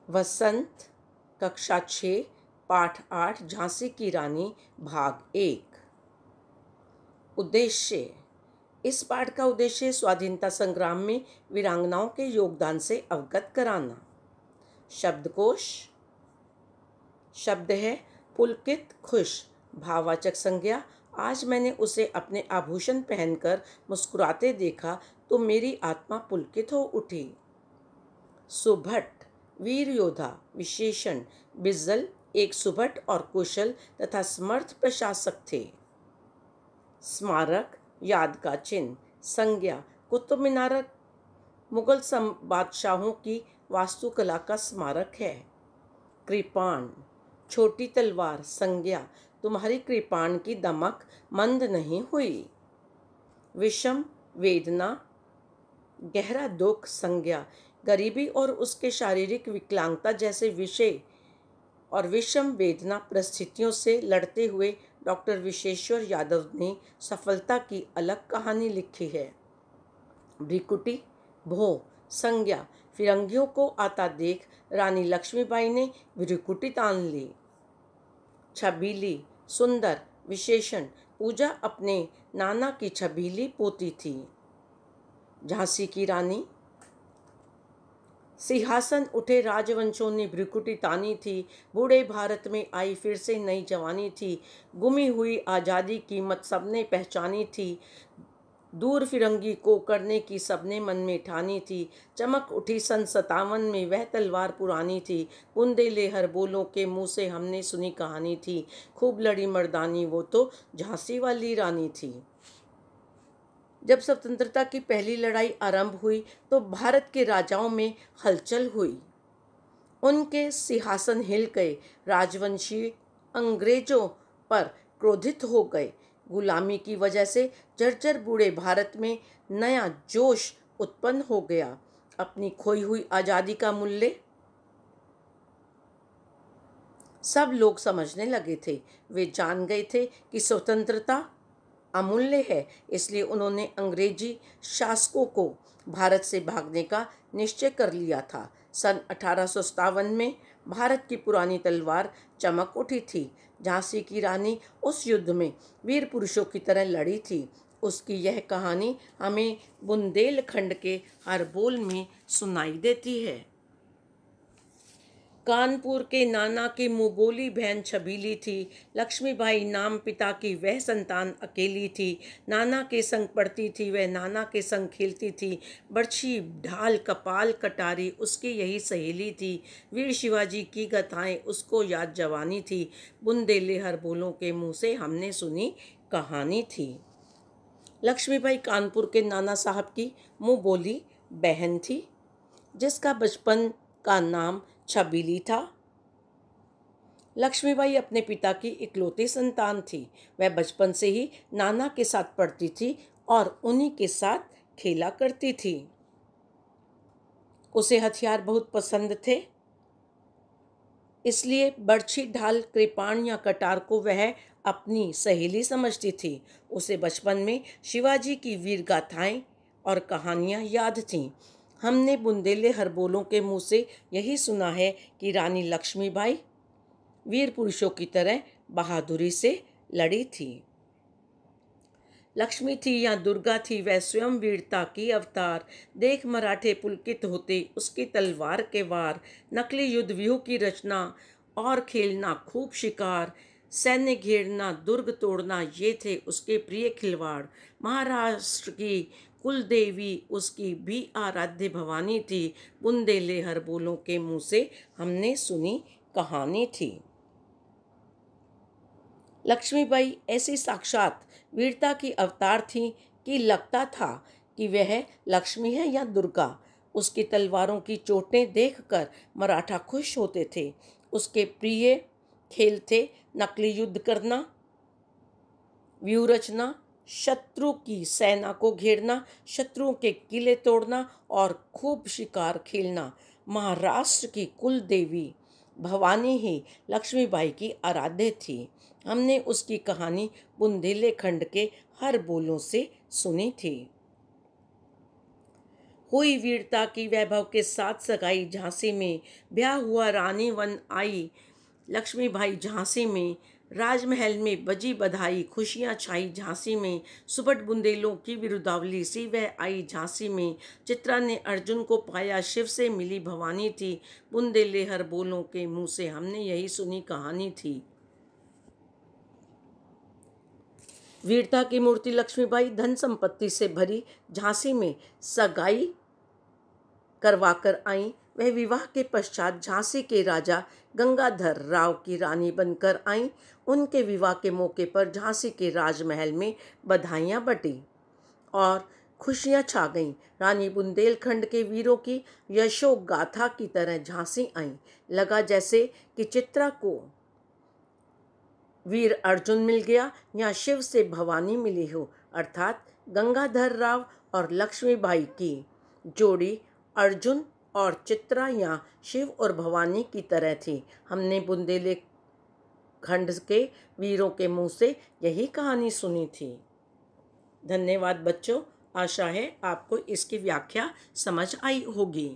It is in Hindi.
वसंत, कक्षा 6, पाठ 8, झांसी की रानी, भाग 1। उद्देश्य। इस पाठ का उद्देश्य स्वाधीनता संग्राम में वीरांगनाओं के योगदान से अवगत कराना। शब्दकोश। शब्द है पुलकित, खुश। भाववाचक संज्ञा, आज मैंने उसे अपने आभूषण पहनकर मुस्कुराते देखा तो मेरी आत्मा पुलकित हो उठी। सुभट, वीर योद्धा। विशेषण, बिज्जल एक सुभट और कुशल तथा समर्थ प्रशासक थे। स्मारक, याद का चिन्ह। संज्ञा, कुतुब मीनार मुगल बादशाहों की वास्तुकला का स्मारक है। कृपाण, छोटी तलवार। संज्ञा, तुम्हारी कृपाण की दमक मंद नहीं हुई। विषम, वेदना, गहरा दुख। संज्ञा, गरीबी और उसके शारीरिक विकलांगता जैसे विषय और विषम वेदना परिस्थितियों से लड़ते हुए डॉक्टर विश्वेश्वर यादव ने सफलता की अलग कहानी लिखी है। भ्रिकुटी, भो। संज्ञा, फिरंगियों को आता देख रानी लक्ष्मीबाई ने भ्रिकुटी तान ली। छबीली, सुंदर। विशेषण, पूजा अपने नाना की छबीली पोती थी। झांसी की रानी। सिंहासन उठे राजवंशों ने भ्रिकुटी तानी थी। बूढ़े भारत में आई फिर से नई जवानी थी। गुमी हुई आज़ादी की कीमत सबने पहचानी थी। दूर फिरंगी को करने की सबने मन में ठानी थी। चमक उठी सन 57 में वह तलवार पुरानी थी। बुंदेले हर बोलों के मुंह से हमने सुनी कहानी थी। खूब लड़ी मर्दानी वो तो झांसी वाली रानी थी। जब स्वतंत्रता की पहली लड़ाई आरंभ हुई तो भारत के राजाओं में हलचल हुई। उनके सिंहासन हिल गए। राजवंशी अंग्रेजों पर क्रोधित हो गए। गुलामी की वजह से जर्जर बूढ़े भारत में नया जोश उत्पन्न हो गया। अपनी खोई हुई आज़ादी का मूल्य सब लोग समझने लगे थे। वे जान गए थे कि स्वतंत्रता अमूल्य है। इसलिए उन्होंने अंग्रेजी शासकों को भारत से भागने का निश्चय कर लिया था। सन 1857 में भारत की पुरानी तलवार चमक उठी थी। झांसी की रानी उस युद्ध में वीर पुरुषों की तरह लड़ी थी। उसकी यह कहानी हमें बुंदेलखंड के हर बोल में सुनाई देती है। कानपुर के नाना की मुंहबोली बहन छबीली थी। लक्ष्मीबाई नाम पिता की वह संतान अकेली थी। नाना के संग पढ़ती थी वह, नाना के संग खेलती थी। बर्छी, ढाल, कपाल, कटारी उसकी यही सहेली थी। वीर शिवाजी की गाथाएं उसको याद जवानी थी। बुंदेले हर बोलों के मुंह से हमने सुनी कहानी थी। लक्ष्मीबाई कानपुर के नाना साहब की मुँह बोली बहन थी, जिसका बचपन का नाम छबीली था। लक्ष्मीबाई अपने पिता की इकलौती संतान थी। वह बचपन से ही नाना के साथ पढ़ती थी और उन्हीं के साथ खेला करती थी। उसे हथियार बहुत पसंद थे, इसलिए बर्छी, ढाल, कृपाण या कटार को वह अपनी सहेली समझती थी। उसे बचपन में शिवाजी की वीर गाथाएं और कहानियां याद थीं। हमने बुंदेले हरबोलों के मुंह से यही सुना है कि रानी लक्ष्मीबाई वीर पुरुषों की तरह बहादुरी से लड़ी थी। लक्ष्मी थी या दुर्गा थी, वह स्वयं वीरता की अवतार। देख मराठे पुलकित होते उसकी तलवार के वार। नकली युद्ध व्यूह की रचना और खेलना खूब शिकार। सैन्य घेरना, दुर्ग तोड़ना, ये थे उसके प्रिय खिलवाड़। महाराष्ट्र की कुल देवी उसकी भी आराध्य भवानी थी। बुंदेले हर बोलों के मुंह से हमने सुनी कहानी थी। लक्ष्मीबाई ऐसी साक्षात वीरता की अवतार थी कि लगता था कि वह लक्ष्मी है या दुर्गा। उसकी तलवारों की चोटें देखकर मराठा खुश होते थे। उसके प्रिय खेल थे नकली युद्ध करना, व्यूह रचना, शत्रु की सेना को घेरना, शत्रुओं के किले तोड़ना और खूब शिकार खेलना। महाराष्ट्र की कुल देवी भवानी ही लक्ष्मीबाई की आराध्य थी। हमने उसकी कहानी बुंदेलखंड के हर बोलों से सुनी थी। कोई वीरता की वैभव के साथ सगाई झांसी में, ब्याह हुआ रानी वन आई लक्ष्मीबाई झांसी में, राजमहल में बजी बधाई, खुशियां छाई झांसी में, सुबट बुंदेलों की बिरुदावली सी वह आई झांसी में, चित्रा ने अर्जुन को पाया शिव से मिली भवानी थी, बुंदेले हर बोलों के मुंह से हमने यही सुनी कहानी थी। वीरता की मूर्ति लक्ष्मीबाई धन संपत्ति से भरी झांसी में सगाई करवाकर आई। वह विवाह के पश्चात झांसी के राजा गंगाधर राव की रानी बनकर आईं। उनके विवाह के मौके पर झांसी के राजमहल में बधाइयां बटी और खुशियां छा गईं। रानी बुंदेलखंड के वीरों की यशो गाथा की तरह झांसी आईं। लगा जैसे कि चित्रा को वीर अर्जुन मिल गया या शिव से भवानी मिली हो, अर्थात गंगाधर राव और लक्ष्मीबाई की जोड़ी अर्जुन और चित्रा या शिव और भवानी की तरह थी। हमने बुंदेलखंड के वीरों के मुंह से यही कहानी सुनी थी। धन्यवाद बच्चों, आशा है आपको इसकी व्याख्या समझ आई होगी।